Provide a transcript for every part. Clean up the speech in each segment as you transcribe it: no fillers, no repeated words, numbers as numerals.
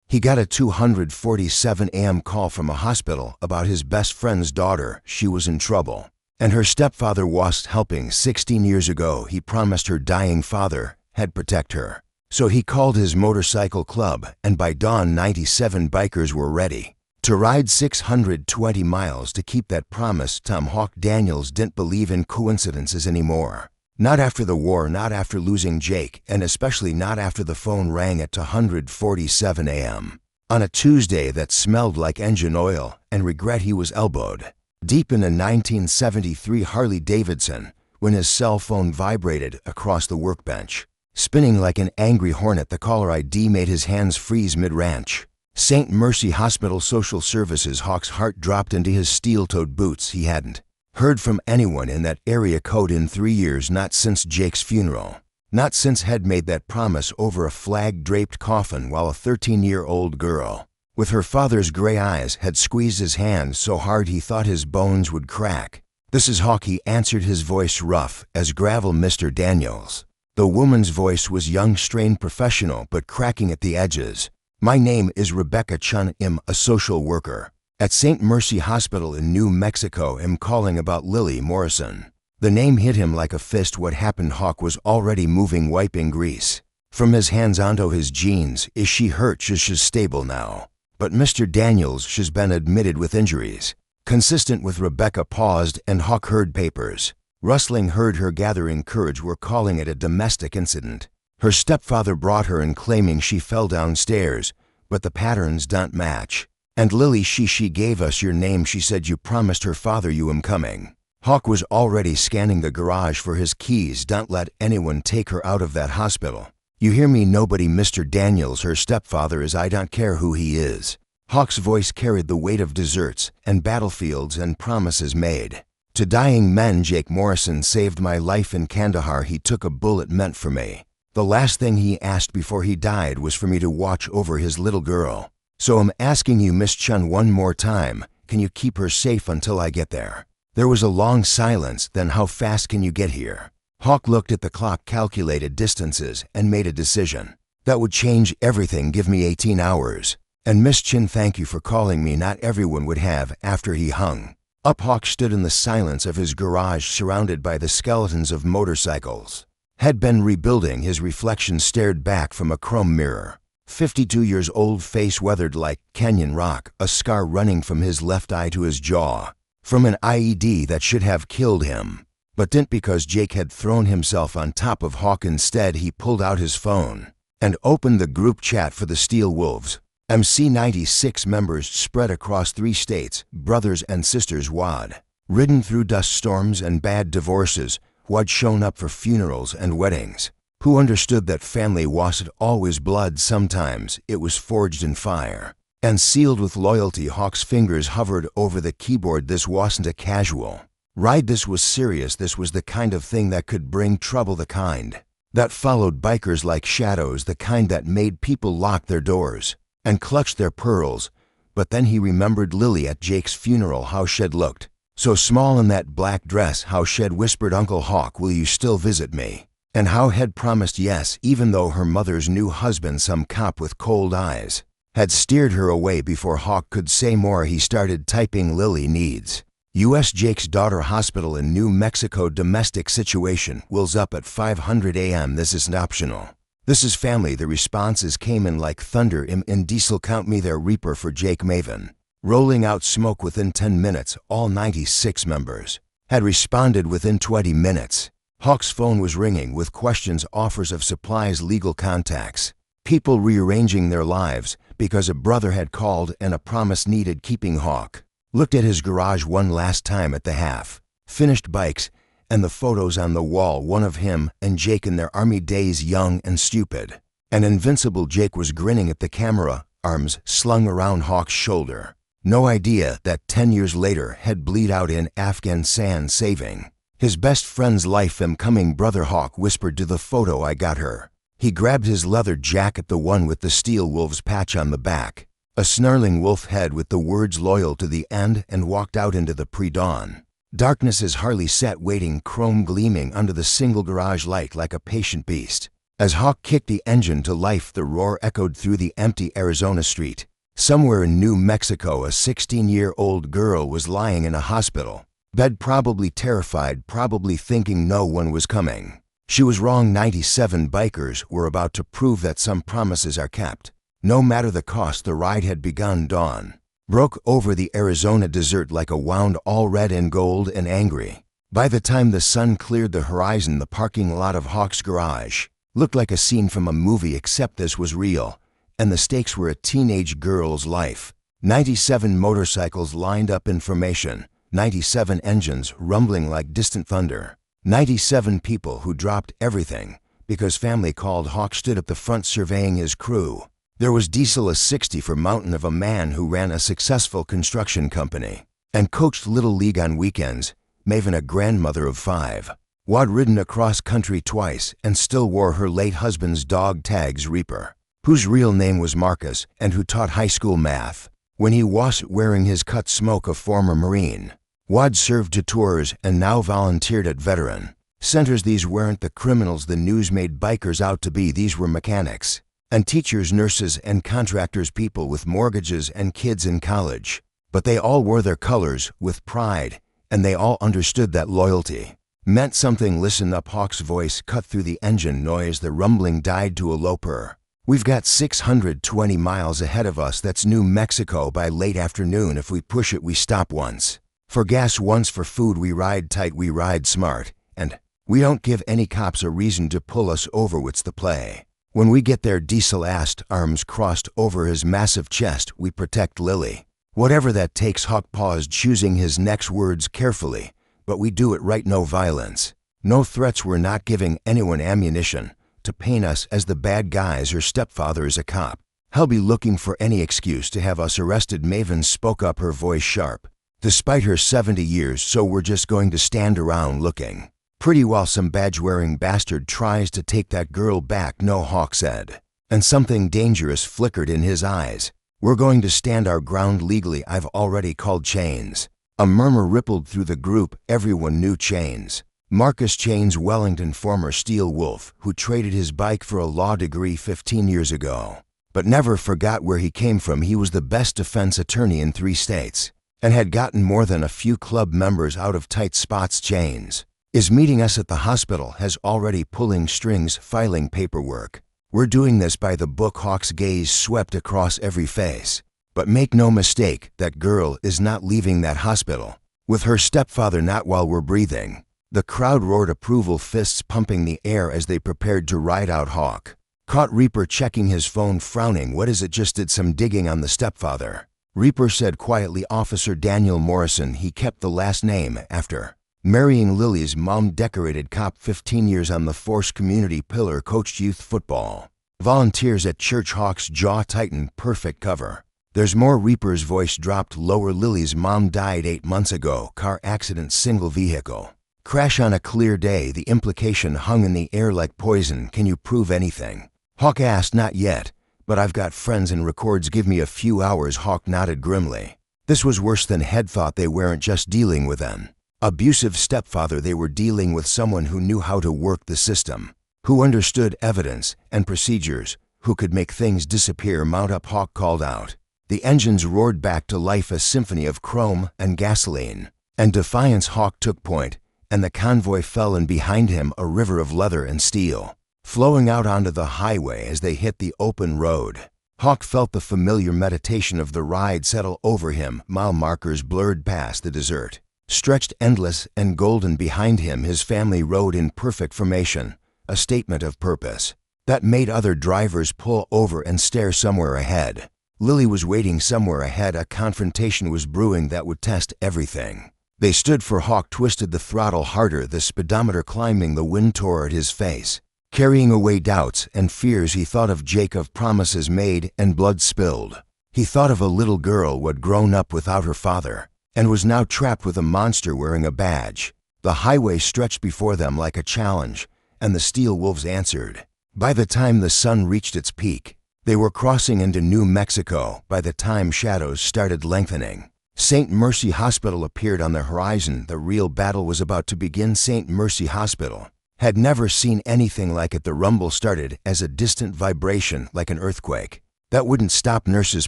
He got a 2:47 a.m. call from a hospital about his best friend's daughter. She was in trouble, and her stepfather was helping. 16 years ago, he promised her dying father had protect her. So he called his motorcycle club, and by dawn 97 bikers were ready to ride 620 miles to keep that promise. Tom Hawk Daniels didn't believe in coincidences anymore. Not after the war, not after losing Jake, and especially not after the phone rang at 2:47 a.m. on a Tuesday that smelled like engine oil and regret. He was elbowed deep in a 1973 Harley Davidson when his cell phone vibrated across the workbench. Spinning like an angry hornet, the caller ID made his hands freeze mid-ranch. St. Mercy Hospital Social Services. Hawk's heart dropped into his steel-toed boots. He hadn't heard from anyone in that area code in 3 years, not since Jake's funeral, not since had made that promise over a flag-draped coffin while a 13-year-old girl, with her father's gray eyes, had squeezed his hand so hard he thought his bones would crack. "This is Hawk," he answered, his voice rough as gravel. "Mr. Daniels." The woman's voice was young, strained, professional, but cracking at the edges. "My name is Rebecca Chun. I'm a social worker at St. Mercy Hospital in New Mexico. I'm calling about Lily Morrison." The name hit him like a fist. What happened? Hawk was already moving, wiping grease from his hands onto his jeans. "Is she hurt?" "She's stable now, but Mr. Daniels, she's been admitted with injuries consistent with." Rebecca paused, and Hawk heard papers rustling, heard her gathering courage. "We're calling it a domestic incident. Her stepfather brought her in claiming she fell downstairs, but the patterns don't match. And Lily, she gave us your name. She said you promised her father you am coming." Hawk was already scanning the garage for his keys. "Don't let anyone take her out of that hospital. You hear me? Nobody. Mr. Daniels, her stepfather, is. I don't care who he is." Hawk's voice carried the weight of deserts and battlefields and promises made to dying men. "Jake Morrison saved my life in Kandahar. He took a bullet meant for me. The last thing he asked before he died was for me to watch over his little girl. So I'm asking you, Miss Chun, one more time, can you keep her safe until I get there?" There was a long silence. "Then how fast can you get here?" Hawk looked at the clock, calculated distances, and made a decision. "That would change everything. Give me 18 hours. And Miss Chin, thank you for calling me." Not everyone would have. After he hung up, Hawk stood in the silence of his garage, surrounded by the skeletons of motorcycles had been rebuilding. His reflection stared back from a chrome mirror. 52 years old, face weathered like canyon rock, a scar running from his left eye to his jaw, from an IED that should have killed him, but didn't, because Jake had thrown himself on top of Hawk. Instead, he pulled out his phone and opened the group chat for the Steel Wolves. MC 96 members spread across 3 states, brothers and sisters wad ridden through dust storms and bad divorces, who had shown up for funerals and weddings, who understood that family wasn't always blood. Sometimes it was forged in fire and sealed with loyalty. Hawk's fingers hovered over the keyboard. This wasn't a casual ride. This was serious. This was the kind of thing that could bring trouble, the kind that followed bikers like shadows, the kind that made people lock their doors and clutch their pearls. But then he remembered Lily at Jake's funeral, how she'd looked so small in that black dress, how she'd whispered, "Uncle Hawk, will you still visit me?" And how had promised yes, even though her mother's new husband, some cop with cold eyes, had steered her away. Before Hawk could say more, he started typing. "Lily needs U.S. Jake's daughter, hospital in New Mexico, domestic situation, wills up at 500 a.m. This isn't optional. This is family." The responses came in like thunder. In diesel, count me there. Reaper for Jake Maven. Rolling out smoke within 10 minutes. All 96 members had responded within 20 minutes. Hawk's phone was ringing with questions, offers of supplies, legal contacts, people rearranging their lives because a brother had called and a promise needed keeping. Hawk looked at his garage one last time, at the half-finished bikes and the photos on the wall, one of him and Jake in their army days, young and stupid and invincible. Jake was grinning at the camera, arms slung around Hawk's shoulder. No idea that 10 years later had bleed out in Afghanistan, saving his best friend's life. "I'm coming, brother," Hawk whispered to the photo. "I got her." He grabbed his leather jacket, the one with the Steel Wolves patch on the back, a snarling wolf head with the words "loyal to the end," and walked out into the pre-dawn darkness. His Harley sat waiting, chrome gleaming under the single garage light like a patient beast. As Hawk kicked the engine to life, the roar echoed through the empty Arizona street. Somewhere in New Mexico, a 16-year-old girl was lying in a hospital bed, probably terrified, probably thinking no one was coming. She was wrong. 97 bikers were about to prove that some promises are kept. No matter the cost, the ride had begun. Dawn broke over the Arizona desert like a wound, all red and gold and angry. By the time the sun cleared the horizon, the parking lot of Hawk's garage looked like a scene from a movie, except this was real, and the stakes were a teenage girl's life. 97 motorcycles lined up in formation, 97 engines rumbling like distant thunder, 97 people who dropped everything because family called. Hawk stood at the front surveying his crew. There was Diesel, a 60 for mountain of a man who ran a successful construction company and coached Little League on weekends. Maven, a grandmother of 5, wad ridden across country twice and still wore her late husband's dog tags. Reaper, whose real name was Marcus and who taught high school math when he was wearing his cut. Smoke, a former Marine, wad served to tours and now volunteered at veteran centers. These weren't the criminals the news made bikers out to be. These were mechanics and teachers, nurses and contractors, people with mortgages and kids in college. But they all wore their colors with pride, and they all understood that loyalty meant something. Listen up. Hawk's voice cut through the engine noise. The rumbling died to a low purr. We've got 620 miles ahead of us. That's New Mexico by late afternoon. If we push it, we stop once for gas, once for food. We ride tight, we ride smart, and we don't give any cops a reason to pull us over. What's the play? When we get there, Diesel asked, arms crossed over his massive chest. We protect Lily, whatever that takes. Hawk paused, choosing his next words carefully. But we do it right. No violence, no threats. We're not giving anyone ammunition to paint us as the bad guys. Her stepfather is a cop. He'll be looking for any excuse to have us arrested. Maven spoke up, her voice sharp, despite her 70 years. So we're just going to stand around looking pretty while some badge-wearing bastard tries to take that girl back? No, Hawk said, and something dangerous flickered in his eyes. We're going to stand our ground legally. I've already called Chains. A murmur rippled through the group. Everyone knew Chains. Marcus Chains Wellington, former Steel Wolf, who traded his bike for a law degree 15 years ago, but never forgot where he came from. He was the best defense attorney in 3 states and had gotten more than a few club members out of tight spots. Chains is meeting us at the hospital, has already pulling strings, filing paperwork. We're doing this by the book. Hawk's gaze swept across every face. But make no mistake, that girl is not leaving that hospital with her stepfather, not while we're breathing. The crowd roared approval, fists pumping the air as they prepared to ride out. Hawk caught Reaper checking his phone, frowning. What is it? Just did some digging on the stepfather, Reaper said quietly. Officer Daniel Morrison. He kept the last name after marrying Lily's mom. Decorated cop, 15 years on the force, community pillar, coached youth football, volunteers at church. Hawk's jaw tightened. Perfect cover. There's more. Reaper's voice dropped lower. Lily's mom died 8 months ago. Car accident, single vehicle crash on a clear day. The implication hung in the air like poison. Can you prove anything? Hawk asked. Not yet, but I've got friends and records. Give me a few hours. Hawk nodded grimly. This was worse than Head thought. They weren't just dealing with an abusive stepfather. They were dealing with someone who knew how to work the system, who understood evidence and procedures, who could make things disappear. Mount up, Hawk called out. The engines roared back to life, a symphony of chrome and gasoline and defiance. Hawk took point, and the convoy fell in behind him, a river of leather and steel flowing out onto the highway as they hit the open road. Hawk felt the familiar meditation of the ride settle over him. Mile markers blurred past. The desert stretched endless and golden behind him. His family rode in perfect formation, a statement of purpose that made other drivers pull over and stare somewhere ahead. Lily was waiting somewhere ahead. A confrontation was brewing that would test everything they stood for. Hawk twisted the throttle harder, the speedometer climbing. The wind tore at his face, carrying away doubts and fears. He thought of Jacob, promises made and blood spilled. He thought of a little girl who had grown up without her father and was now trapped with a monster wearing a badge. The highway stretched before them like a challenge, and the Steel Wolves answered. By the time the sun reached its peak, they were crossing into New Mexico. By the time shadows started lengthening, St. Mercy Hospital appeared on the horizon. The real battle was about to begin. St. Mercy Hospital Had never seen anything like it. The rumble started as a distant vibration like an earthquake. That wouldn't stop. Nurses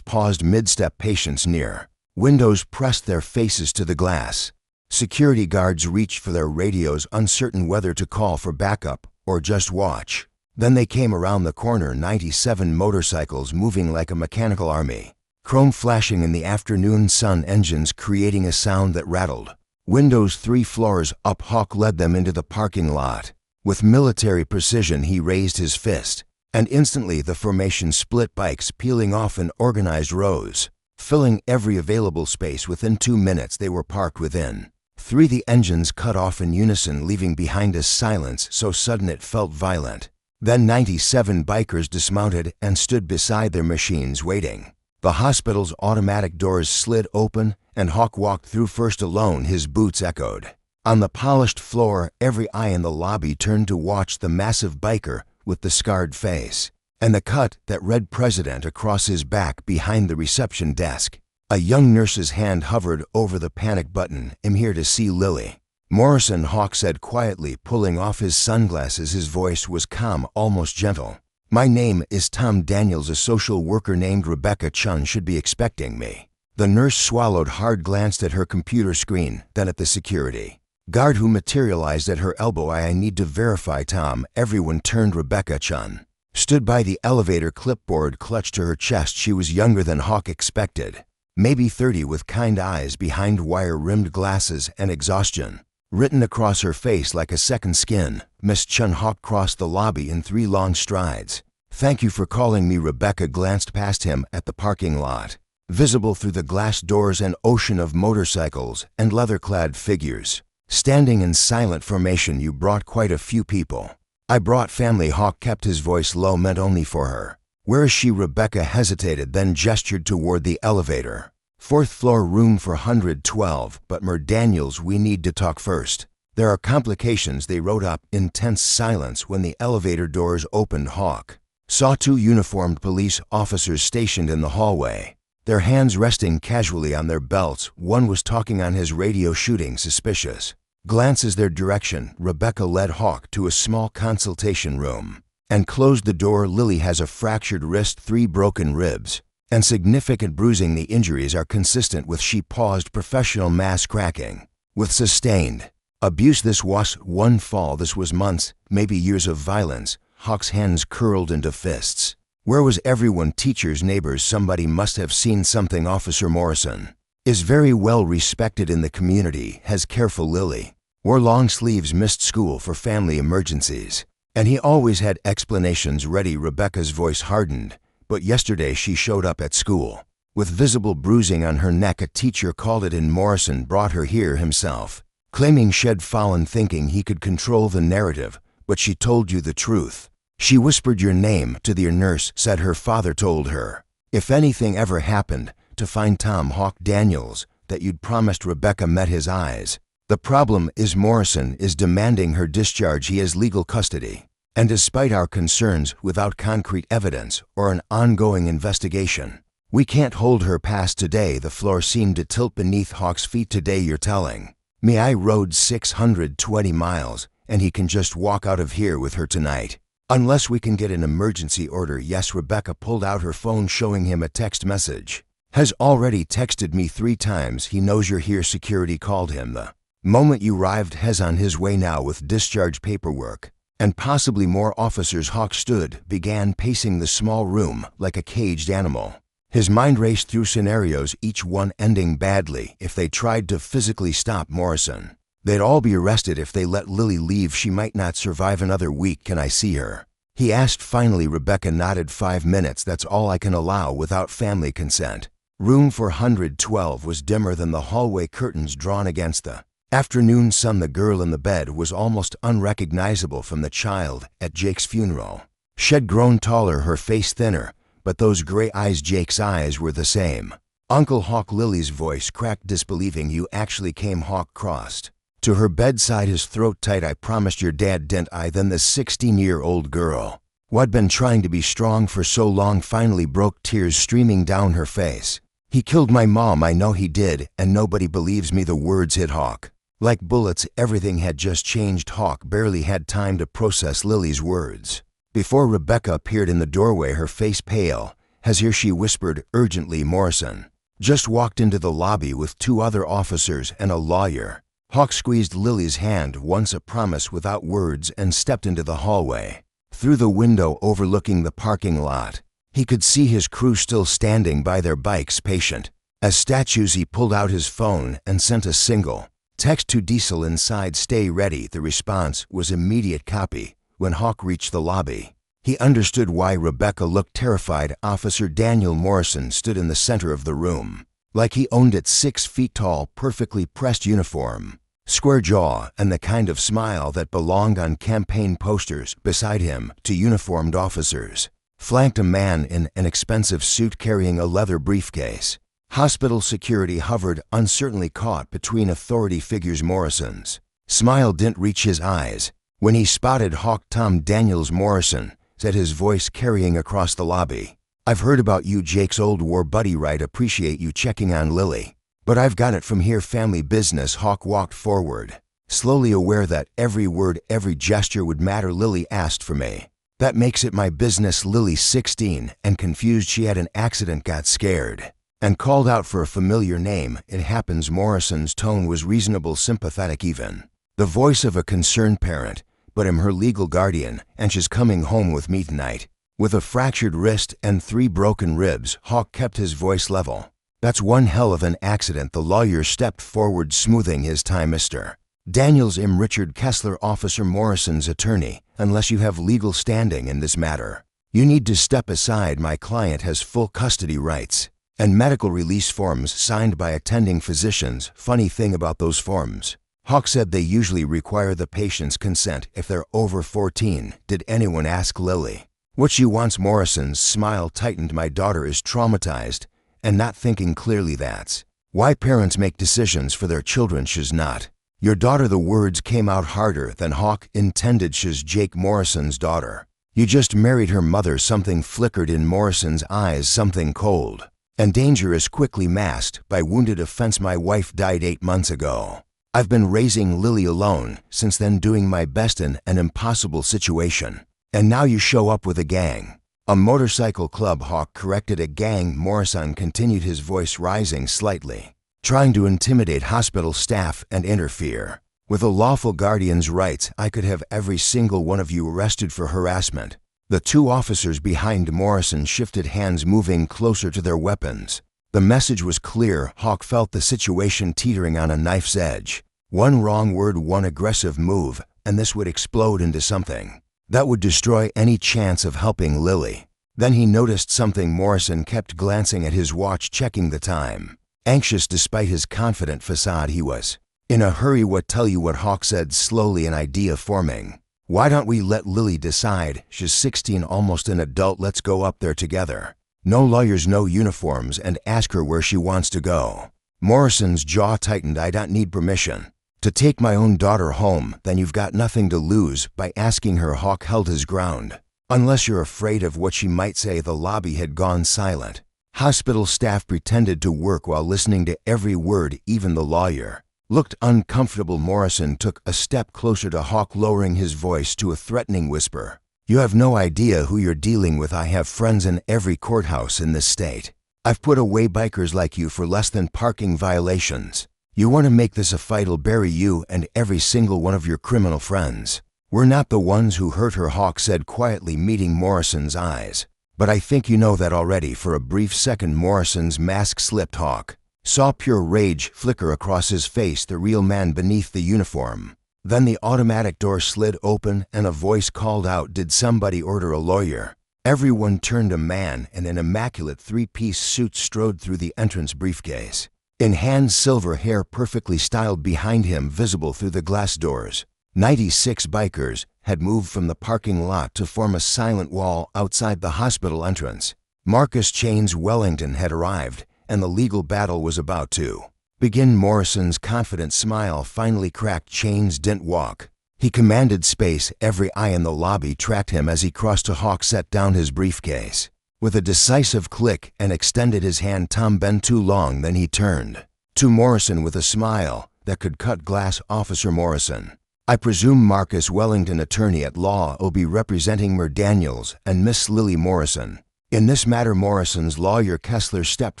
paused mid-step, patients near. Windows pressed their faces to the glass. Security guards reached for their radios, uncertain whether to call for backup or just watch. Then they came around the corner, 97 motorcycles moving like a mechanical army. Chrome flashing in the afternoon sun, engines creating a sound that rattled. Windows 3 floors up. Hawk led them into the parking lot. With military precision, he raised his fist, and instantly the formation split, bikes peeling off in organized rows, filling every available space. Within 2 minutes, they were parked within 3. The engines cut off in unison, leaving behind a silence so sudden it felt violent. Then 97 bikers dismounted and stood beside their machines, waiting. The hospital's automatic doors slid open, and Hawk walked through first alone. His boots echoed on the polished floor. Every eye in the lobby turned to watch the massive biker with the scarred face and the cut that read President across his back behind the reception desk. A young nurse's hand hovered over the panic button. "I'm here to see Lily." "Morrison," Hawk said quietly, pulling off his sunglasses. His voice was calm, almost gentle. "My name is Tom Daniels. A social worker named Rebecca Chun should be expecting me." The nurse swallowed hard, glanced at her computer screen, then at the security guard who materialized at her elbow. I need to verify Tom." Everyone turned. Rebecca Chun stood by the elevator, clipboard clutched to her chest. She was younger than Hawk expected, maybe 30, with kind eyes behind wire-rimmed glasses, and exhaustion written across her face like a second skin. "Miss Chun." Hawk crossed the lobby in 3 long strides. "Thank you for calling me." Rebecca glanced past him at the parking lot. Visible through the glass doors, an ocean of motorcycles and leather-clad figures standing in silent formation. "You brought quite a few people." "I brought family." Hawk kept his voice low, meant only for her. "Where is she?" Rebecca hesitated, then gestured toward the elevator. "4th floor, room for 112, but Daniels, we need to talk first. There are complications." They rode up in tense silence. When the elevator doors opened, Hawk saw 2 uniformed police officers stationed in the hallway, their hands resting casually on their belts. One was talking on his radio, shooting suspicious glances their direction. Rebecca led Hawk to a small consultation room and closed the door. "Lily has a fractured wrist, 3 broken ribs, and significant bruising. The injuries are consistent with," she paused, "professional mass cracking with sustained abuse. This was one fall. This was months, maybe years of violence." Hawk's hands curled into fists. "Where was everyone?" "Teachers, neighbors. Somebody must have seen something." "Officer Morrison is very well respected in the community, has careful Lily. Wore long sleeves, missed school for family emergencies, and he always had explanations ready." Rebecca's voice hardened. "But yesterday she showed up at school with visible bruising on her neck. A teacher called it in. Morrison brought her here himself, claiming she'd fallen, thinking he could control the narrative. But she told you the truth. She whispered your name to the nurse, said her father told her, if anything ever happened, to find Tom Hawk Daniels, that you'd promised." Rebecca met his eyes. "The problem is Morrison is demanding her discharge. He has legal custody. And despite our concerns, without concrete evidence or an ongoing investigation, we can't hold her past today." The floor seemed to tilt beneath Hawk's feet. "Today you're telling me I rode 620 miles, and he can just walk out of here with her tonight? Unless we can get an emergency order." "Yes." Rebecca pulled out her phone, showing him a text message. "Has already texted me 3 times. He knows you're here. Security called him the moment you arrived. Has on his way now with discharge paperwork and possibly more." Officers. Hawk stood, began pacing the small room like a caged animal. His mind raced through scenarios, each one ending badly. If they tried to physically stop Morrison, they'd all be arrested. If they let Lily leave, she might not survive another week. "Can I see her?" he asked finally. Rebecca nodded. 5 minutes, that's all I can allow without family consent. Room 412 was dimmer than the hallway curtains drawn against the afternoon sun. The girl in the bed was almost unrecognizable from the child at Jake's funeral. She'd grown taller, her face thinner, but those gray eyes, Jake's eyes, were the same. "Uncle Hawk." Lily's voice cracked, disbelieving. "You actually came?" Hawk crossed to her bedside, his throat tight. "I promised your dad, didn't I?" Then the 16-year-old girl, who'd been trying to be strong for so long, finally broke, tears streaming down her face. "He killed my mom. I know he did, and nobody believes me." The words hit Hawk Like bullets, everything had just changed. Hawk barely had time to process Lily's words. Before Rebecca appeared in the doorway, her face pale, as here she whispered urgently, "Morrison just walked into the lobby with 2 other officers and a lawyer." Hawk squeezed Lily's hand once, a promise without words, and stepped into the hallway. Through the window overlooking the parking lot, he could see his crew still standing by their bikes, patient as statues. He pulled out his phone and sent a single text to Diesel inside, "Stay ready." The response was immediate copy. When Hawk reached the lobby, he understood why Rebecca looked terrified. Officer Daniel Morrison stood in the center of the room, like he owned it. 6 feet tall, perfectly pressed uniform, square jaw, and the kind of smile that belonged on campaign posters. Beside him, 2 uniformed officers flanked a man in an expensive suit carrying a leather briefcase. Hospital security hovered uncertainly, caught between authority figures. Morrison's smile didn't reach his eyes when he spotted Hawk. "Tom Daniels," Morrison said, his voice carrying across the lobby. "I've heard about you, Jake's old war buddy, right? Appreciate you checking on Lily. But I've got it from here, family business." Hawk walked forward, slowly aware that every word, every gesture would matter. "Lily asked for me. That makes it my business." Lily, 16 and confused, she had an accident, got scared, and called out for a familiar name. "It happens." Morrison's tone was reasonable, sympathetic, even the voice of a concerned parent. "But I'm her legal guardian, and she's coming home with me tonight with a fractured wrist and 3 broken ribs." Hawk kept his voice level. "That's one hell of an accident." The lawyer stepped forward, smoothing his tie. "Mr. Daniels, I'm Richard Kessler, Officer Morrison's attorney. Unless you have legal standing in this matter, you need to step aside. My client has full custody rights and medical release forms signed by attending physicians." "Funny thing about those forms," Hawk said, "they usually require the patient's consent if they're over 14. Did anyone ask Lily what she wants?" Morrison's smile tightened. "My daughter is traumatized and not thinking clearly. That's why parents make decisions for their children. She's not your daughter." The words came out harder than Hawk intended. "She's Jake Morrison's daughter. You just married her mother." Something flickered in Morrison's eyes, something cold and dangerous, quickly masked by wounded offense. "My wife died 8 months ago. I've been raising Lily alone since then, doing my best in an impossible situation. And now you show up with a gang." "A motorcycle club," Hawk corrected. "A gang," Morrison continued, his voice rising slightly, "trying to intimidate hospital staff and interfere with a lawful guardian's rights. I could have every single one of you arrested for harassment." The 2 officers behind Morrison shifted hands, moving closer to their weapons. The message was clear. Hawk felt the situation teetering on a knife's edge. One wrong word, one aggressive move, and this would explode into something that would destroy any chance of helping Lily. Then he noticed something. Morrison kept glancing at his watch, checking the time. Anxious despite his confident facade, he was in a hurry. Tell you what," Hawk said slowly, an idea forming. "Why don't we let Lily decide? She's 16, almost an adult. Let's go up there together. No lawyers, no uniforms, and ask her where she wants to go." Morrison's jaw tightened. "I don't need permission to take my own daughter home." "Then you've got nothing to lose by asking her." Hawk held his ground. "Unless you're afraid of what she might say." The lobby had gone silent. Hospital staff pretended to work while listening to every word. Even the lawyer looked uncomfortable. Morrison took a step closer to Hawk, lowering his voice to a threatening whisper. "You have no idea who you're dealing with. I have friends in every courthouse in this state. I've put away bikers like you for less than parking violations. You want to make this a fight? I'll bury you and every single one of your criminal friends. We're not the ones who hurt her," Hawk said quietly, meeting Morrison's eyes. "But I think you know that already." For a brief second, Morrison's mask slipped. Hawk saw pure rage flicker across his face, the real man beneath the uniform. Then the automatic door slid open and a voice called out, "Did somebody order a lawyer?" Everyone turned. A man in an immaculate 3-piece suit strode through the entrance, briefcase in hand, silver hair perfectly styled behind him, visible through the glass doors. 96 bikers had moved from the parking lot to form a silent wall outside the hospital entrance. Marcus Chains Wellington had arrived, and the legal battle was about to begin. Morrison's confident smile finally cracked. Chains didn't walk. He commanded space. Every eye in the lobby tracked him as he crossed to Hawk, set down his briefcase with a decisive click, and extended his hand. "Tom, been too long." Then he turned to Morrison with a smile. that could cut glass. Officer Morrison. I presume Marcus Wellington, attorney at law, will be representing Mer Daniels and Miss Lily Morrison. In this matter, Morrison's lawyer Kessler stepped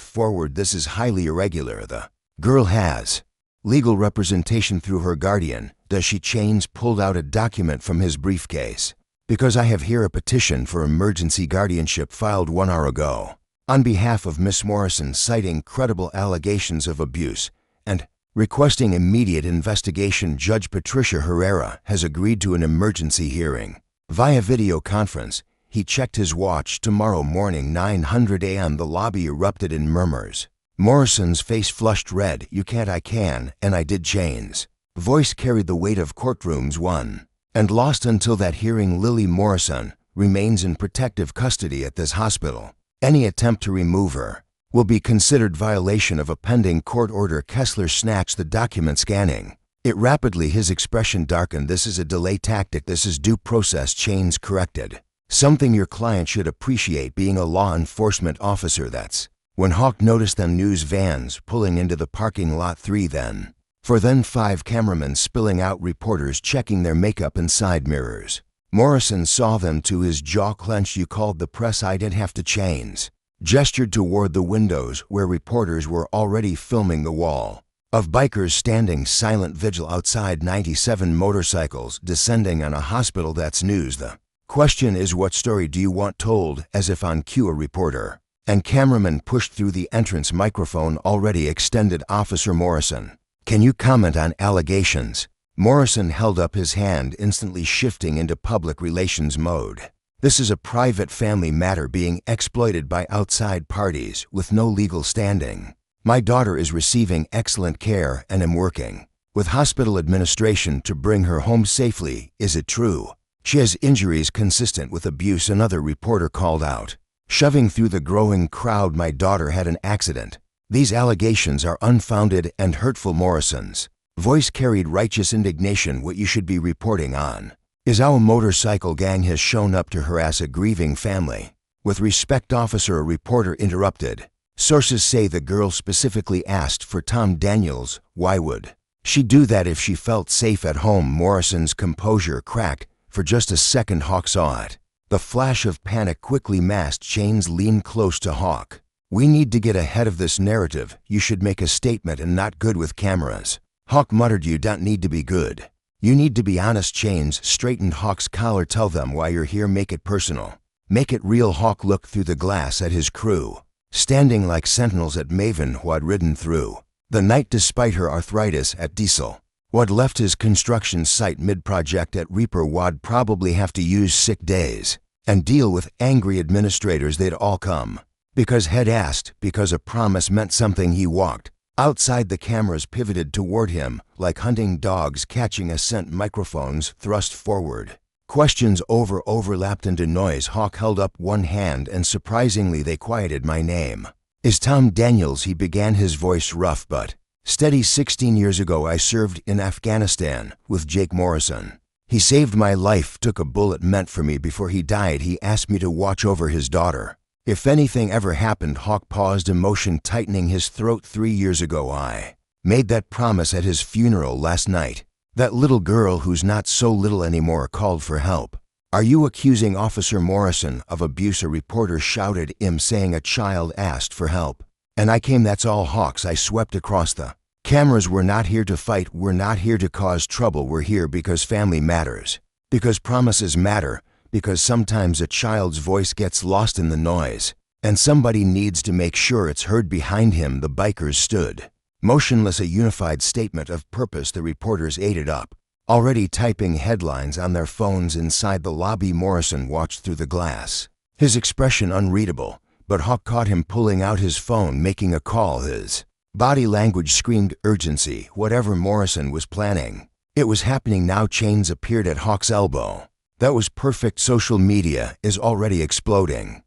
forward. This is highly irregular. The girl has legal representation through her guardian. Does she? Chains pulled out a document from his briefcase. Because I have here a petition for emergency guardianship filed 1 hour ago on behalf of Miss Morrison, citing credible allegations of abuse and requesting immediate investigation. Judge Patricia Herrera has agreed to an emergency hearing via video conference. He checked his watch. Tomorrow morning, 9:00 a.m. The lobby erupted in murmurs. Morrison's face flushed red. You can't, I can, and I did. Chains' voice carried the weight of courtrooms won and lost. Until that hearing, Lily Morrison remains in protective custody at this hospital. Any attempt to remove her will be considered violation of a pending court order. Kessler snatched the document, scanning it rapidly. His expression darkened. This is a delay tactic. This is due process. Chains corrected. Something your client should appreciate being a law enforcement officer. That's when Hawk noticed them news vans pulling into the parking lot. 3 then. 4 then. 5 cameramen spilling out, reporters checking their makeup and side mirrors. Morrison saw them too. His jaw clenched. You called the press? I didn't have to. Chains gestured toward the windows where reporters were already filming. The wall of bikers standing silent vigil outside. 97 motorcycles descending on a hospital. That's news. The question is, what story do you want told? As if on cue, a reporter and cameraman pushed through the entrance microphone already extended. Officer Morrison, can you comment on allegations? Morrison held up his hand, instantly shifting into public relations mode. This is a private family matter being exploited by outside parties with no legal standing. My daughter is receiving excellent care and am working with hospital administration to bring her home safely. Is it true she has injuries consistent with abuse? Another reporter called out, shoving through the growing crowd. My daughter had an accident. These allegations are unfounded and hurtful. Morrison's voice carried righteous indignation. What you should be reporting on is how a motorcycle gang has shown up to harass a grieving family. With respect, officer, a reporter interrupted. Sources say the girl specifically asked for Tom Daniels. Why would she do that if she felt safe at home? Morrison's composure cracked. For just a second, Hawk saw it. The flash of panic quickly masked. Chains leaned close to Hawk. We need to get ahead of this narrative. You should make a statement and not good with cameras. Hawk muttered, you don't need to be good. You need to be honest. Chains straightened Hawk's collar. Tell them why you're here. Make it personal. Make it real. Hawk looked through the glass at his crew, standing like sentinels at Maven, who had ridden through the night despite her arthritis at Diesel, who had left his construction site mid-project at Reaper, would probably have to use sick days and deal with angry administrators. They'd all come because Head asked, because a promise meant something. He walked outside. The cameras pivoted toward him like hunting dogs catching a scent. Microphones thrust forward. Questions overlapped into noise. Hawk held up one hand and surprisingly they quieted. My name is Tom Daniels, he began, his voice rough but steady. 16 years ago I served in Afghanistan with Jake Morrison. He saved my life, took a bullet meant for me. Before he died, he asked me to watch over his daughter if anything ever happened. Hawk paused, emotion tightening his throat. 3 years ago I made that promise at his funeral last night. That little girl, who's not so little anymore, called for help. Are you accusing Officer Morrison of abuse? A reporter shouted, saying a child asked for help. And I came, that's all. Hawks, I swept across the cameras. We're not here to fight. We're not here to cause trouble. We're here because family matters. Because promises matter. Because sometimes a child's voice gets lost in the noise, and somebody needs to make sure it's heard. Behind him, the bikers stood motionless, a unified statement of purpose. The reporters ate it up, already typing headlines on their phones. Inside the lobby, Morrison watched through the glass, his expression unreadable, but Hawk caught him pulling out his phone, making a call. His body language screamed urgency. Whatever Morrison was planning, it was happening now. Chains appeared at Hawk's elbow. That was perfect. Social media is already exploding.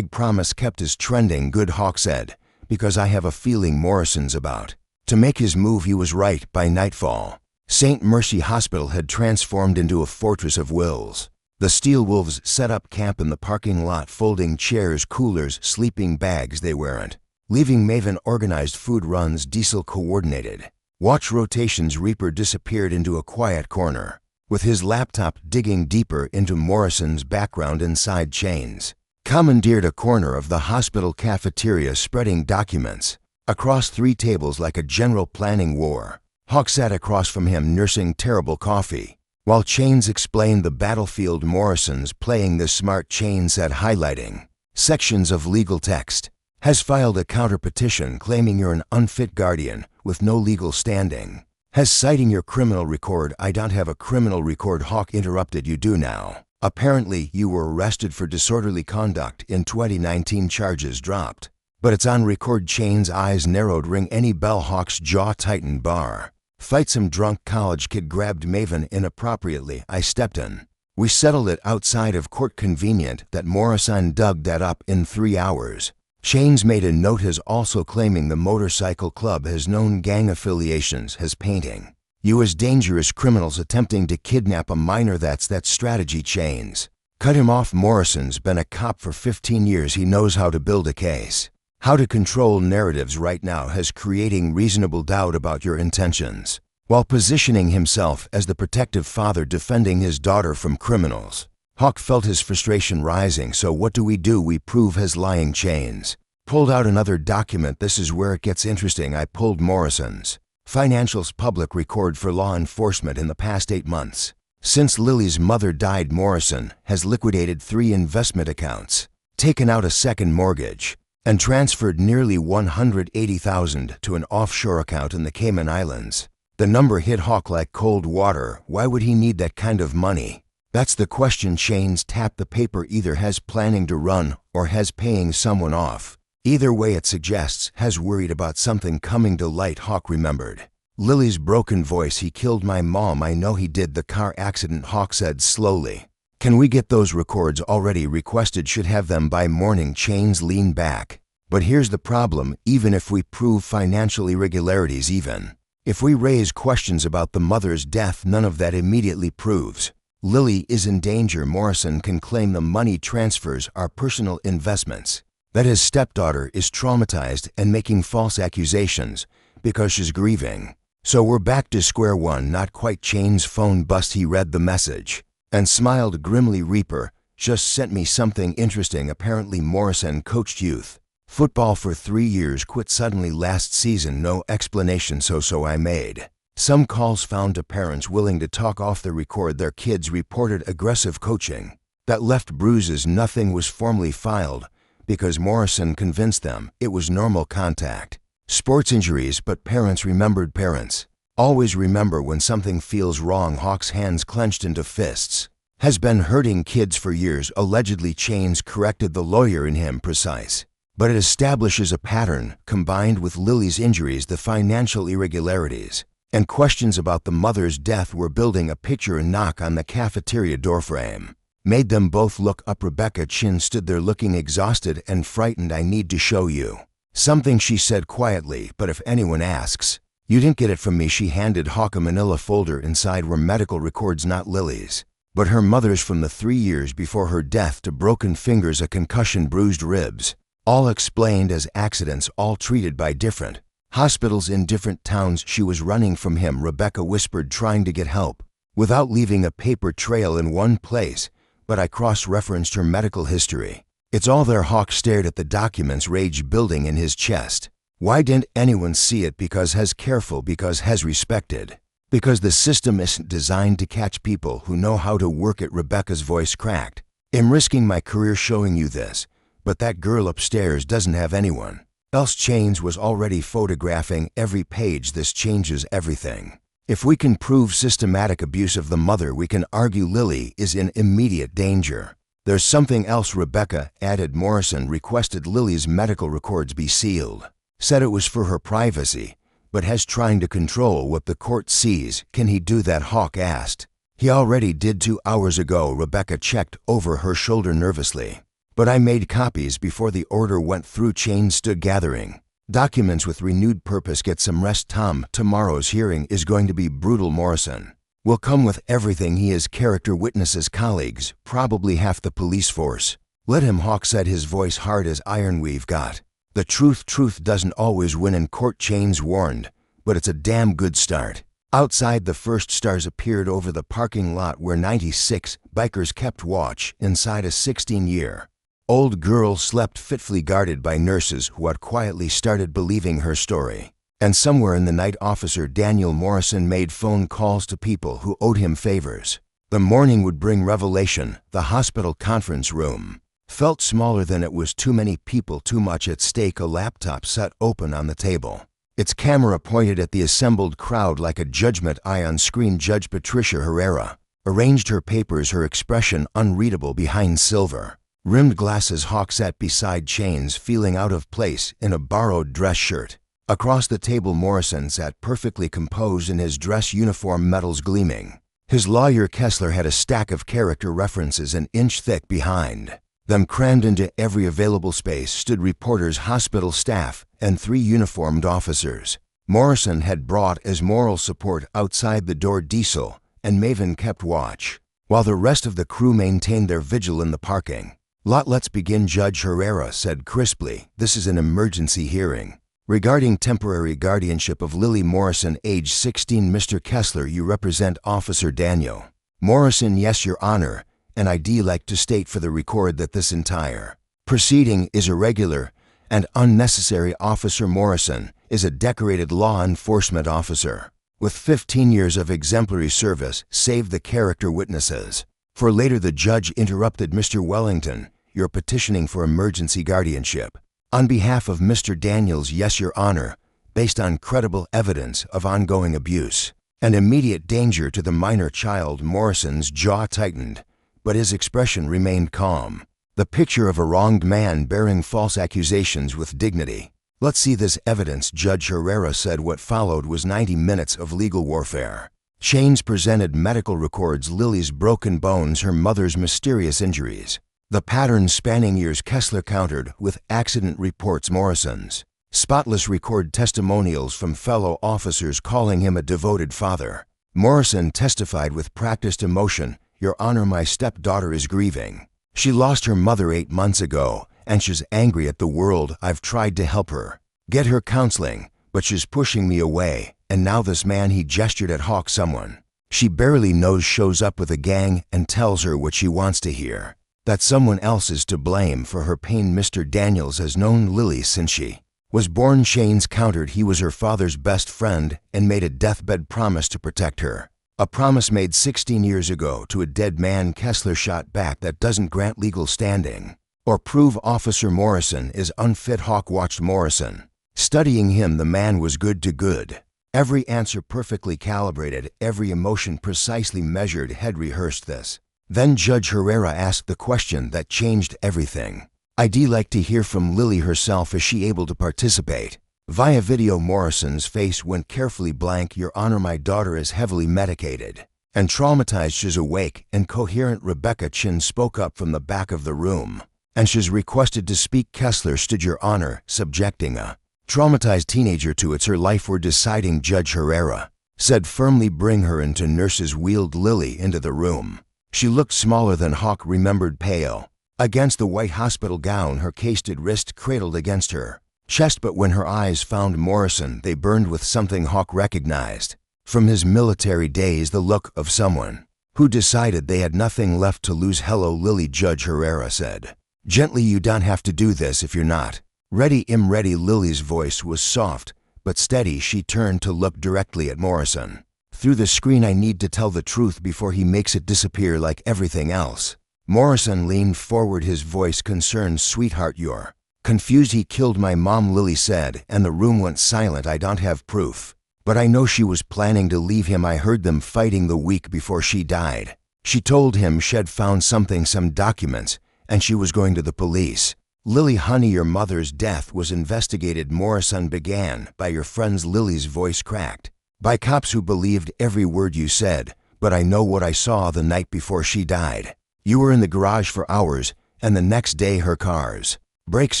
#promise kept is trending. Good, Hawk said, because I have a feeling Morrison's about to make his move. He was right. By nightfall, St. Mercy Hospital had transformed into a fortress of wills. The Steel Wolves set up camp in the parking lot, folding chairs, coolers, sleeping bags. They weren't leaving. Maven organized food runs. Diesel coordinated Watch rotations. Reaper disappeared into a quiet corner, with his laptop digging deeper into Morrison's background inside Chains. Commandeered a corner of the hospital cafeteria, spreading documents across 3 tables like a general planning war. Hawk sat across from him, nursing terrible coffee, while Chains explained the battlefield. Morrison's playing the smart. Chains said, highlighting sections of legal text. Has filed a counter-petition claiming you're an unfit guardian with no legal standing. Has citing your criminal record. I don't have a criminal record, Hawk interrupted. You do now. Apparently, you were arrested for disorderly conduct in 2019. Charges dropped. But it's on record. Chains' eyes narrowed. Ring any bell? Hawk's jaw tightened. Bar fight. Some drunk college kid grabbed Maven inappropriately. I stepped in. We settled it outside of court. Convenient that Morrison dug that up in 3 hours. Chains made a note. Has also claiming the motorcycle club has known gang affiliations. Has painting you as dangerous criminals attempting to kidnap a minor. That's strategy. Chains cut him off. Morrison's been a cop for 15 years. He knows how to build a case, how to control narratives. Right now has creating reasonable doubt about your intentions, while positioning himself as the protective father defending his daughter from criminals. Hawk felt his frustration rising. So what do? We prove his lying. Chains pulled out another document. This is where it gets interesting. I pulled Morrison's financials, public record for law enforcement in the past 8 months. Since Lily's mother died, Morrison has liquidated 3 investment accounts, taken out a second mortgage, and transferred nearly $180,000 to an offshore account in the Cayman Islands. The number hit Hawk like cold water. Why would he need that kind of money? That's the question. Chains tapped the paper. Either has planning to run or has paying someone off. Either way, it suggests has worried about something coming to light. Hawk remembered Lily's broken voice. He killed my mom. I know he did. The car accident, Hawk said slowly. Can we get those records? Already requested. Should have them by morning. Chains leaned back. But here's the problem. Even if we prove financial irregularities, even if we raise questions about the mother's death, none of that immediately proves Lily is in danger. Morrison can claim the money transfers are personal investments, that his stepdaughter is traumatized and making false accusations because she's grieving. So we're back to square one. Not quite. Chains' phone bust. He read the message and smiled grimly. Reaper just sent me something interesting. Apparently Morrison coached youth football for 3 years, quit suddenly last season. No explanation. So I made some calls, found to parents willing to talk off the record. Their kids reported aggressive coaching that left bruises. Nothing was formally filed because Morrison convinced them it was normal contact, sports injuries. But parents remembered. Parents always remember when something feels wrong. Hawk's hands clenched into fists. Has been hurting kids for years. Allegedly. Chains corrected the lawyer in him. Precise, but it establishes a pattern. Combined with Lily's injuries, the financial irregularities, and questions about the mother's death were building a picture. A knock on the cafeteria doorframe made them both look up. Rebecca Chin stood there looking exhausted and frightened. I need to show you something, she said quietly, but if anyone asks, you didn't get it from me. She handed Hawk a manila folder. Inside were medical records, not Lily's, but her mother's, from the 3 years before her death to broken fingers, a concussion, bruised ribs, all explained as accidents, all treated by different hospitals in different towns. She was running from him, Rebecca whispered, trying to get help without leaving a paper trail in one place. But I cross-referenced her medical history. It's all there. Hawk stared at the documents, rage building in his chest. Why didn't anyone see it? Because has careful, because has respected, because the system isn't designed to catch people who know how to work it. Rebecca's voice cracked. I'm risking my career showing you this, but that girl upstairs doesn't have anyone else. Chains was already photographing every page. This changes everything. If we can prove systematic abuse of the mother, we can argue Lily is in immediate danger. There's something else, Rebecca added. Morrison requested Lily's medical records be sealed. Said it was for her privacy, but has trying to control what the court sees. Can he do that? Hawk asked. He already did 2 hours ago. Rebecca checked over her shoulder nervously. But I made copies before the order went through. Chains stood gathering documents with renewed purpose. Get some rest, Tom. Tomorrow's hearing is going to be brutal. Morrison will come with everything he is. Character witnesses, colleagues, probably half the police force. Let him, Hawk said, his voice hard as iron. We've got the truth. Truth doesn't always win in court, Chains warned, but it's a damn good start. Outside, the first stars appeared over the parking lot where 96 bikers kept watch inside a 16-year-old girl slept fitfully guarded by nurses who had quietly started believing her story. And somewhere in the night, Officer Daniel Morrison made phone calls to people who owed him favors. The morning would bring revelation. The hospital conference room felt smaller than it was. Too many people, too much at stake. A laptop sat open on the table, its camera pointed at the assembled crowd like a judgment eye on screen. Judge Patricia Herrera arranged her papers, her expression unreadable behind silver-rimmed glasses. Hawk sat beside Chains, feeling out of place in a borrowed dress shirt. Across the table, Morrison sat perfectly composed in his dress uniform, medals gleaming. His lawyer Kessler had a stack of character references an inch thick behind them. Crammed into every available space stood reporters, hospital staff, and 3 uniformed officers. Morrison had brought as moral support outside the door Diesel and Maven kept watch, while the rest of the crew maintained their vigil in the parking lot. Let's begin, Judge Herrera said crisply. This is an emergency hearing regarding temporary guardianship of Lily Morrison, age 16. Mr. Kessler, you represent Officer Daniel Morrison? Yes, Your Honor, and I'd like to state for the record that this entire proceeding is irregular and unnecessary. Officer Morrison is a decorated law enforcement officer with 15 years of exemplary service. Save the character witnesses for later, the judge interrupted. Mr. Wellington, you're petitioning for emergency guardianship on behalf of Mr. Daniels? Yes, Your Honor, based on credible evidence of ongoing abuse and immediate danger to the minor child. Morrison's jaw tightened, but his expression remained calm, the picture of a wronged man bearing false accusations with dignity. Let's see this evidence, Judge Herrera said. What followed was 90 minutes of legal warfare. Chains presented medical records, Lily's broken bones, her mother's mysterious injuries, the patterns spanning years. Kessler countered with accident reports, Morrison's spotless record, testimonials from fellow officers calling him a devoted father. Morrison testified with practiced emotion. Your Honor, my stepdaughter is grieving. She lost her mother 8 months ago, and she's angry at the world. I've tried to help her get her counseling, but she's pushing me away. And now this man, he gestured at Hawk, someone she barely knows, shows up with a gang and tells her what she wants to hear, that someone else is to blame for her pain. Mr. Daniels has known Lily since she was born. Chains countered. He was her father's best friend and made a deathbed promise to protect her. A promise made 16 years ago to a dead man. Kessler shot back. That doesn't grant legal standing or prove Officer Morrison is unfit. Hawk watched Morrison, studying him. The man was good to good. Every answer perfectly calibrated, every emotion precisely measured. Had rehearsed this. Then Judge Herrera asked the question that changed everything. I'd like to hear from Lily herself. Is she able to participate via video? Morrison's face went carefully blank. Your Honor, my daughter is heavily medicated and traumatized. She's awake and coherent. Rebecca Chin spoke up from the back of the room, and she's requested to speak. Kessler stood. Your Honor, subjecting a traumatized teenager to it's her life we're deciding. Judge Herrera said firmly. Bring her into. Nurses wheeled Lily into the room. She looked smaller than Hawk remembered, pale against the white hospital gown, her casted wrist cradled against her chest. But when her eyes found Morrison, they burned with something Hawk recognized from his military days, the look of someone who decided they had nothing left to lose. Hello, Lily, Judge Herrera said gently. You don't have to do this if you're not ready. I'm ready. Lily's voice was soft but steady. She turned to look directly at Morrison through the screen. I need to tell the truth before he makes it disappear like everything else. Morrison leaned forward, his voice concerned. Sweetheart, you're confused. He killed my mom, Lily said, and the room went silent. I don't have proof, but I know she was planning to leave him. I heard them fighting the week before she died. She told him she'd found something, some documents, and she was going to the police. Lily, honey, your mother's death was investigated. Morrison began. By your friends? Lily's voice cracked. By cops who believed every word you said, but I know what I saw the night before she died. You were in the garage for hours, and the next day her car's brakes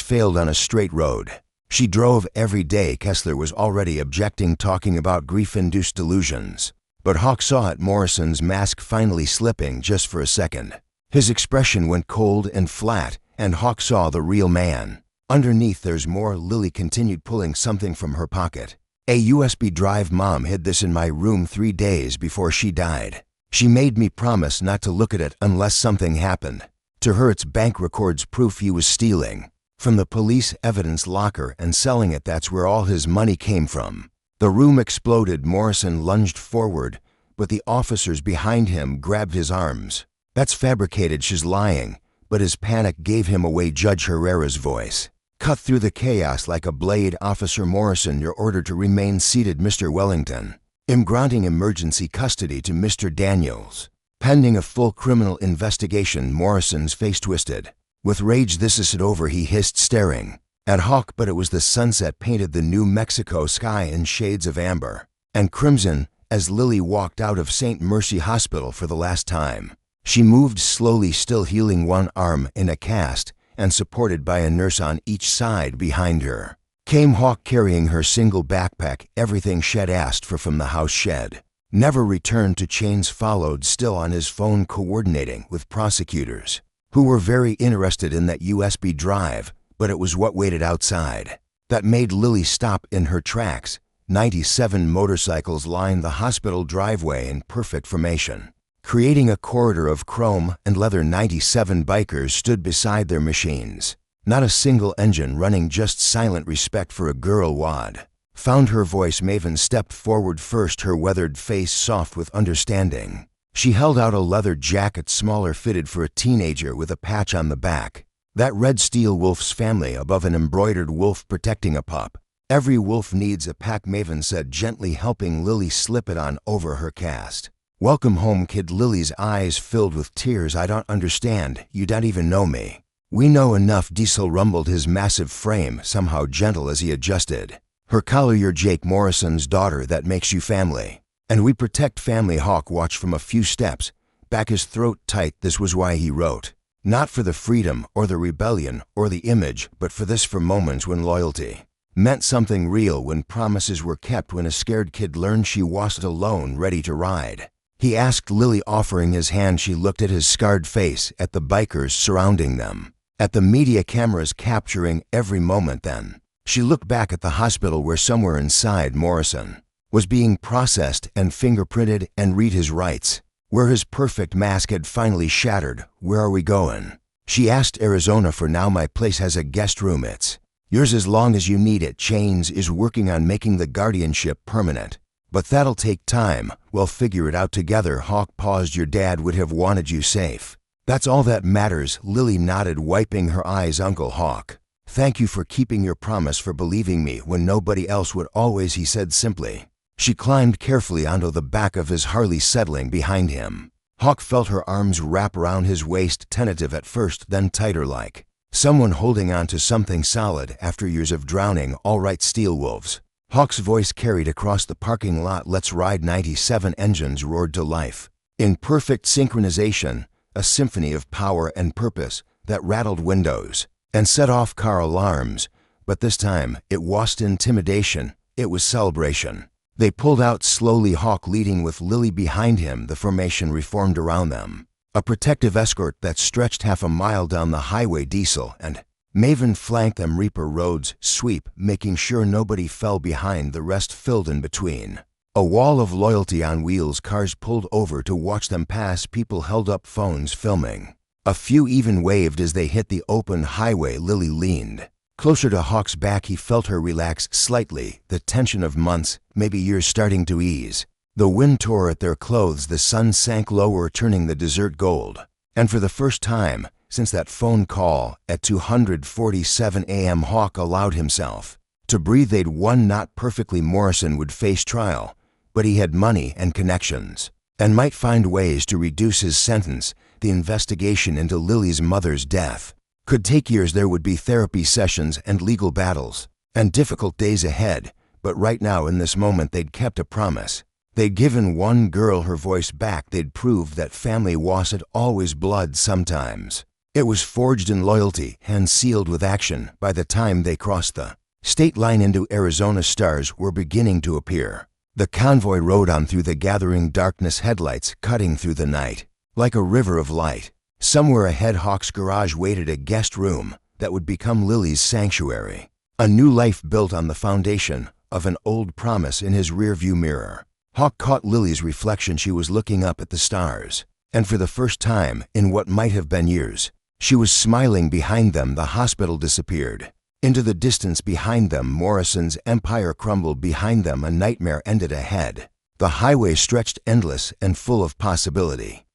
failed on a straight road. She drove every day. Kessler was already objecting, talking about grief-induced delusions. But Hawk saw it, Morrison's mask finally slipping just for a second. His expression went cold and flat, and Hawk saw the real man underneath. There's more. Lily continued, pulling something from her pocket. A USB drive. Mom hid this in my room 3 days before she died. She made me promise not to look at it unless something happened. To her, it's bank records proof he was stealing from the police evidence locker and selling it. That's where all his money came from. The room exploded. Morrison lunged forward, but the officers behind him grabbed his arms. That's fabricated. She's lying. But his panic gave him away. Judge Herrera's voice cut through the chaos like a blade. Officer Morrison, you're ordered to remain seated. Mr. Wellington, I'm granting emergency custody to Mr. Daniels, pending a full criminal investigation. Morrison's face twisted with rage. This is it over, he hissed, staring at Hawk, but it was the sunset painted the New Mexico sky in shades of amber and crimson as Lily walked out of St. Mercy Hospital for the last time. She moved slowly, still healing, one arm in a cast and supported by a nurse on each side. Behind her came Hawk carrying her single backpack, everything Shed asked for from the house. Shed never returned to. Chains followed, still on his phone, coordinating with prosecutors who were very interested in that USB drive, but it was what waited outside that made Lily stop in her tracks. 97 motorcycles lined the hospital driveway in perfect formation, creating a corridor of chrome and leather. 97 bikers stood beside their machines. Not a single engine running, just silent respect for a girl Wad found her voice. Maven stepped forward first, her weathered face soft with understanding. She held out a leather jacket, smaller, fitted for a teenager, with a patch on the back. That read Steel Wolf's family above, an embroidered wolf protecting a pup. Every wolf needs a pack, Maven said, gently helping Lily slip it on over her cast. Welcome home, kid. Lily's eyes filled with tears. I don't understand. You don't even know me. We know enough. Diesel rumbled, his massive frame somehow gentle as he adjusted her collar. You're Jake Morrison's daughter. That makes you family. And we protect family. Hawk watched from a few steps back, his throat tight. This was why he wrote. Not for the freedom or the rebellion or the image, but for this, for moments when loyalty meant something real, when promises were kept, when a scared kid learned she wasn't alone, ready to ride. He asked Lily, offering his hand. She looked at his scarred face, at the bikers surrounding them, at the media cameras capturing every moment. Then she looked back at the hospital, where somewhere inside Morrison was being processed and fingerprinted and read his rights, where his perfect mask had finally shattered. Where are we going? She asked. Arizona for now. My place has a guest room. It's yours as long as you need it. Chains is working on making the guardianship permanent, but that'll take time. We'll figure it out together. Hawk paused. Your dad would have wanted you safe. That's all that matters. Lily nodded, wiping her eyes. Uncle Hawk, thank you for keeping your promise, for believing me when nobody else would. Always, he said simply. She climbed carefully onto the back of his Harley, settling behind him. Hawk felt her arms wrap around his waist, tentative at first, then tighter, like someone holding on to something solid after years of drowning. All right, Steel Wolves, Hawk's voice carried across the parking lot. Let's ride. 97 engines roared to life in perfect synchronization, a symphony of power and purpose that rattled windows and set off car alarms. But this time, it wasn't intimidation, it was celebration. They pulled out slowly, Hawk leading with Lily behind him. The formation reformed around them, a protective escort that stretched half a mile down the highway. Diesel and Maven flanked them. Reaper roads sweep, making sure nobody fell behind. The rest filled in between. A wall of loyalty on wheels. Cars pulled over to watch them pass. People held up phones, filming. A few even waved as they hit the open highway. Lily leaned closer to Hawk's back. He felt her relax slightly, the tension of months, maybe years, starting to ease. The wind tore at their clothes. The sun sank lower, turning the desert gold. And for the first time since that phone call at 2:47 a.m., Hawk allowed himself to breathe. They'd won, not perfectly. Morrison would face trial, but he had money and connections, and might find ways to reduce his sentence. The investigation into Lily's mother's death could take years. There would be therapy sessions and legal battles and difficult days ahead, but right now, in this moment, they'd kept a promise. They'd given one girl her voice back. They'd proved that family wasn't always blood. Sometimes it was forged in loyalty and sealed with action. By the time they crossed the state line into Arizona, stars were beginning to appear. The convoy rode on through the gathering darkness, headlights cutting through the night like a river of light. Somewhere ahead, Hawk's garage waited, a guest room that would become Lily's sanctuary. A new life built on the foundation of an old promise in his rearview mirror. Hawk caught Lily's reflection. She was looking up at the stars, and for the first time in what might have been years, she was smiling. Behind them, the hospital disappeared. Into the distance behind them, Morrison's empire crumbled. Behind them, a nightmare ended ahead. The highway stretched endless and full of possibility.